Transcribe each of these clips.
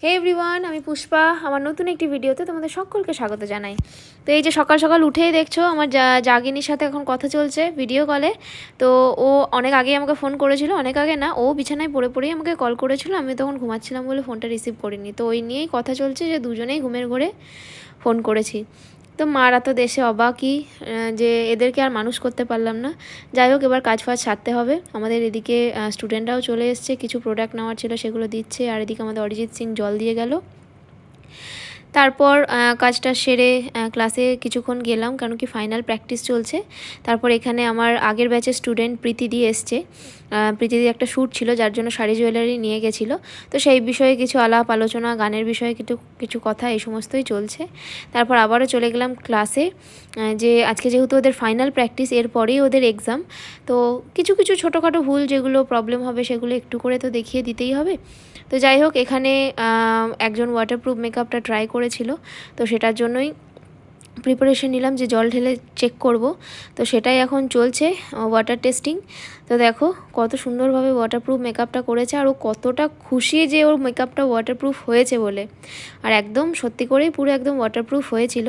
হে everyone, আমি পুষ্পা। আমার নতুন একটি ভিডিওতে তোমাদের সকলকে স্বাগত জানাই। তো এই যে সকাল সকাল উঠেই দেখছো আমার জাগিনীর সাথে এখন কথা চলছে ভিডিও কলে। তো ও অনেক আগেই আমাকে ফোন করেছিল, অনেক আগে না, ও বিছানায় পড়ে পড়েই আমাকে কল করেছিল। আমি তখন ঘুমাচ্ছিলাম বলে ফোনটা রিসিভ করিনি। তো ওই নিয়েই কথা চলছে যে দুজনেই ঘুমের ঘোরে ফোন করেছি। তো মারা তো দেশে অবাকই যে এদেরকে আর মানুষ করতে পারলাম না। যাই হোক, এবার কাজ ফাজ সারতে হবে। আমাদের এদিকে স্টুডেন্টরাও চলে এসছে, কিছু প্রোডাক্ট নেওয়ার ছিল সেগুলো দিচ্ছে। আর এদিকে আমাদের অরিজিৎ সিং জল দিয়ে গেল। তারপর কাজটা সেরে ক্লাসে কিছুক্ষণ গেলাম, কারণ কি ফাইনাল প্র্যাকটিস চলছে। তারপর এখানে আমার আগের ব্যাচের স্টুডেন্ট প্রীতিদি এসছে। প্রীতিদি একটা শ্যুট ছিল, যার জন্য শাড়ি জুয়েলারি নিয়ে গেছিলো। তো সেই বিষয়ে কিছু আলাপ আলোচনা, গানের বিষয়ে কিছু কথা, এই সমস্তই চলছে। তারপর আবারও চলে গেলাম ক্লাসে। যে আজকে যেহেতু ওদের ফাইনাল প্র্যাকটিস, এরপরেই ওদের এক্সাম। তো কিছু কিছু ছোটোখাটো ভুল যেগুলো প্রবলেম হবে সেগুলো একটু করে তো দেখিয়ে দিতেই হবে। তো যাই হোক, এখানে একজন ওয়াটারপ্রুফ মেকআপটা ট্রাই করেছিল, তো সেটার জন্যই প্রিপারেশন নিলাম যে জল ঢেলে চেক করব। তো সেটাই এখন চলছে, ওয়াটার টেস্টিং। তো দেখো কত সুন্দরভাবে ওয়াটারপ্রুফ মেকআপটা করেছে, আর ও কতটা খুশি যে ওর মেকআপটা ওয়াটারপ্রুফ হয়েছে বলে। আর একদম সত্যি করেই পুরো একদম ওয়াটারপ্রুফ হয়েছিল।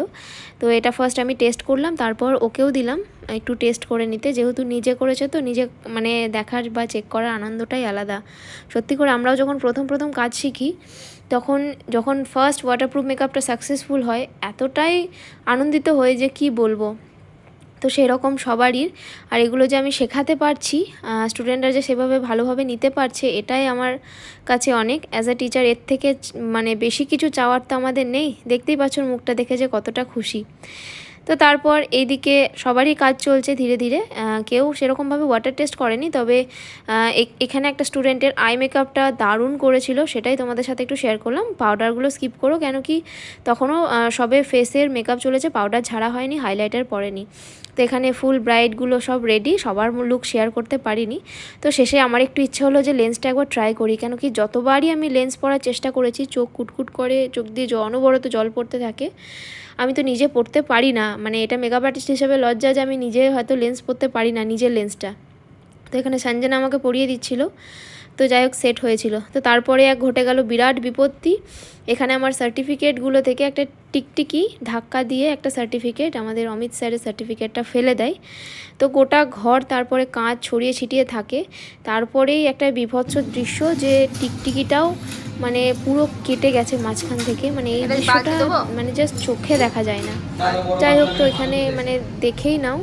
তো এটা ফার্স্ট আমি টেস্ট করলাম, তারপর ওকেও দিলাম একটু টেস্ট করে নিতে। যেহেতু নিজে করেছে তো নিজে মানে দেখার বা চেক করার আনন্দটাই আলাদা। সত্যি করে আমরাও যখন প্রথম প্রথম কাজ শিখি, তখন যখন ফার্স্ট ওয়াটারপ্রুফ মেকআপটা সাকসেসফুল হয়, এতটাই আনন্দিত হই যে কি বলবো। তো সেরকম সবারই। আর এগুলো যে আমি শেখাতে পারছি, স্টুডেন্টরা যে সেভাবে ভালোভাবে নিতে পারছে, এটাই আমার কাছে অনেক। অ্যাজ আ টিচার এর থেকে মানে বেশি কিছু চাওয়ার তো আমাদের নেই। দেখতেই পাচ্ছ মুখটা দেখে যে কতটা খুশি। তো তারপর এইদিকে সবারই কাজ চলছে ধীরে ধীরে। কেউ সেরকমভাবে ওয়াটার টেস্ট করেনি, তবে এখানে একটা স্টুডেন্টের আই মেকআপটা দারুণ করেছিল, সেটাই তোমাদের সাথে একটু শেয়ার করলাম। পাউডারগুলো স্কিপ করো, কেন কি তখনও সবে ফেসের মেকআপ চলেছে, পাউডার ঝাড়া হয়নি, হাইলাইটার পরেনি। তো এখানে ফুল ব্রাইডগুলো সব রেডি, সবার লুক শেয়ার করতে পারিনি। তো শেষে আমার একটু ইচ্ছে হলো যে লেন্সটা একবার ট্রাই করি, কেন কি যতবারই আমি লেন্স পরার চেষ্টা করেছি চোখ কুটকুট করে, চোখ দিয়ে অনবরত জল পড়তে থাকে। আমি তো নিজে পড়তে পারি না, মানে এটা মেকআপ আর্টিস্ট হিসেবে লজ্জা যে আমি নিজে হয়তো লেন্স পরতে পারি না, নিজের লেন্সটা। তো এখানে সঞ্জনা আমাকে পরিয়ে দিচ্ছিল। তো যাই হোক, সেট হয়েছিল। তো তারপরে ঘটে গেল বিরাট বিপত্তি। এখানে আমার সার্টিফিকেটগুলো থেকে একটা টিকটিকি ধাক্কা দিয়ে একটা সার্টিফিকেট, আমাদের অমিত স্যারের সার্টিফিকেটটা ফেলে দেয়। তো গোটা ঘর তারপরে কাঁচ ছড়িয়ে ছিটিয়ে থাকে। তারপরেই একটা বীভৎস দৃশ্য, যে টিকটিকিটাও মানে পুরো কেটে গেছে মাঝখান থেকে। মানে এই দৃশ্যটা মানে জাস্ট চোখে দেখা যায় না। যাই হোক, তো এখানে মানে দেখেই নাও,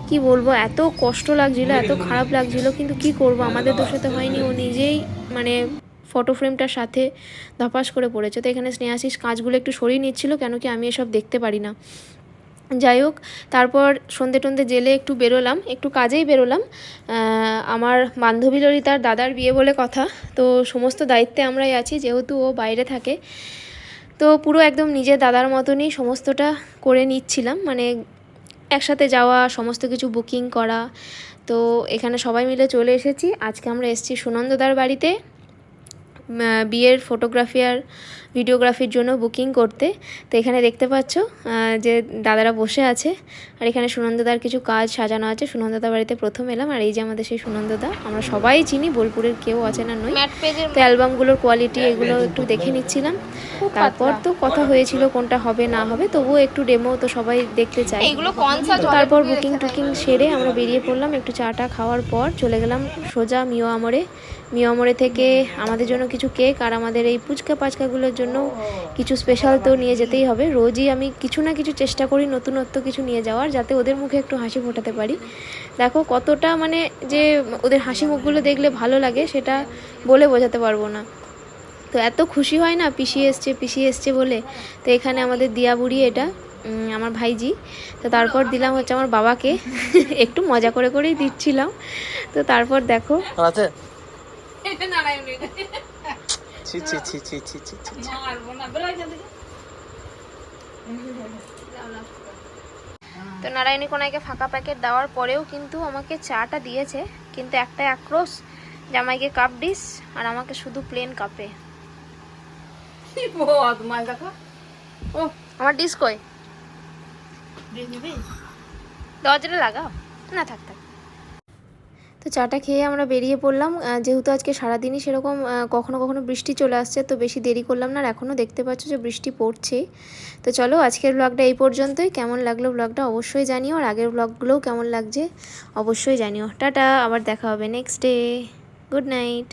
কি বলবো, এত কষ্ট লাগছিল, এত খারাপ লাগছিল, কিন্তু কি করব, আমাদের দোষে তো হয়নি। ও নিজেই মানে ফটো ফ্রেমটার সাথে ধপাস করে পড়েছে। তো এখানে স্নেহাশিস কাঁচগুলো একটু সরিয়ে নিচ্ছিল, কেন কি আমি এসব দেখতে পারি না। যাই হোক, তারপর সন্ধে টন্ধে জেলে একটু বেরোলাম, একটু কাজেই বেরোলাম। আমার বান্ধবী ললিতার দাদার বিয়ে বলে কথা। তো সমস্ত দায়িত্বে আমরাই আছি, যেহেতু ও বাইরে থাকে। তো পুরো একদম নিজের দাদার মতনই সমস্তটা করে নিচ্ছিলাম, মানে একসাথে যাওয়া, সমস্ত কিছু বুকিং করা। তো এখানে সবাই মিলে চলে এসেছি। আজকে আমরা এসেছি সুনন্দদার বাড়িতে বিয়ের ফটোগ্রাফি আর ভিডিওগ্রাফির জন্য বুকিং করতে। তো এখানে দেখতে পাচ্ছ যে দাদারা বসে আছে, আর এখানে সুনন্দদার কিছু কাজ সাজানো আছে। সুনন্দদার বাড়িতে প্রথম এলাম, আর এই যে আমাদের সেই সুনন্দদা, আমরা সবাই চিনি, বোলপুরের কেউ অচেনা নয়। তো অ্যালবামগুলোর কোয়ালিটি এগুলো একটু দেখে নিচ্ছিলাম। তারপর তো কথা হয়েছিল কোনটা হবে না হবে, তবুও একটু ডেমো তো সবাই দেখতে চাই। তারপর বুকিং টুকিং সেরে আমরা বেরিয়ে পড়লাম। একটু চাটা খাওয়ার পর চলে গেলাম সোজা মিও আমরে। মিও আমরে থেকে আমাদের জন্য কিছু কেক, আর আমাদের এই পুচকা পাচকাগুলোর জন্য কিছু স্পেশাল তো নিয়ে যেতেই হবে। রোজই আমি কিছু না কিছু চেষ্টা করি নতুনত্ব কিছু নিয়ে যাওয়ার, যাতে ওদের মুখে একটু হাসি ফোটাতে পারি। দেখো কতটা মানে যে ওদের হাসি মুখগুলো দেখলে ভালো লাগে, সেটা বলে বোঝাতে পারবো না। তো এত খুশি হয় না, পিসি এসছে বলে। তো এখানে আমাদের দিয়া বুড়ি, এটা আমার ভাইজি। তো তারপর দিলাম হচ্ছে আমার বাবাকে, একটু মজা করে করেই দিচ্ছিলাম। তো তারপর দেখো তো নারায়ণী কোনাইকে ফাঁকা প্যাকেট দেওয়ার পরেও কিন্তু আমাকে চাটা দিয়েছে, কিন্তু একটাই আক্রোশ, জামাইকে কাপ ডিস আর আমাকে শুধু প্লেন কাপে। ও আমার ডিস কই, দরজাটা লাগাও না, থাক থাক। তো চাটা খেয়ে আমরা বেরিয়ে পড়লাম, যেহেতু আজকে সারাদিনই সেরকম কখনো কখনো বৃষ্টি চলে আসছে, তো বেশি দেরি করলাম না। আর এখনও দেখতে পাচ্ছ যে বৃষ্টি পড়ছে। তো চলো আজকের ব্লগটা এই পর্যন্তই। কেমন লাগলো ব্লগটা অবশ্যই জানিও, আর আগের ব্লগগুলোও কেমন লাগছে অবশ্যই জানিও। টাটা, আবার দেখা হবে নেক্সট ডে। Good night.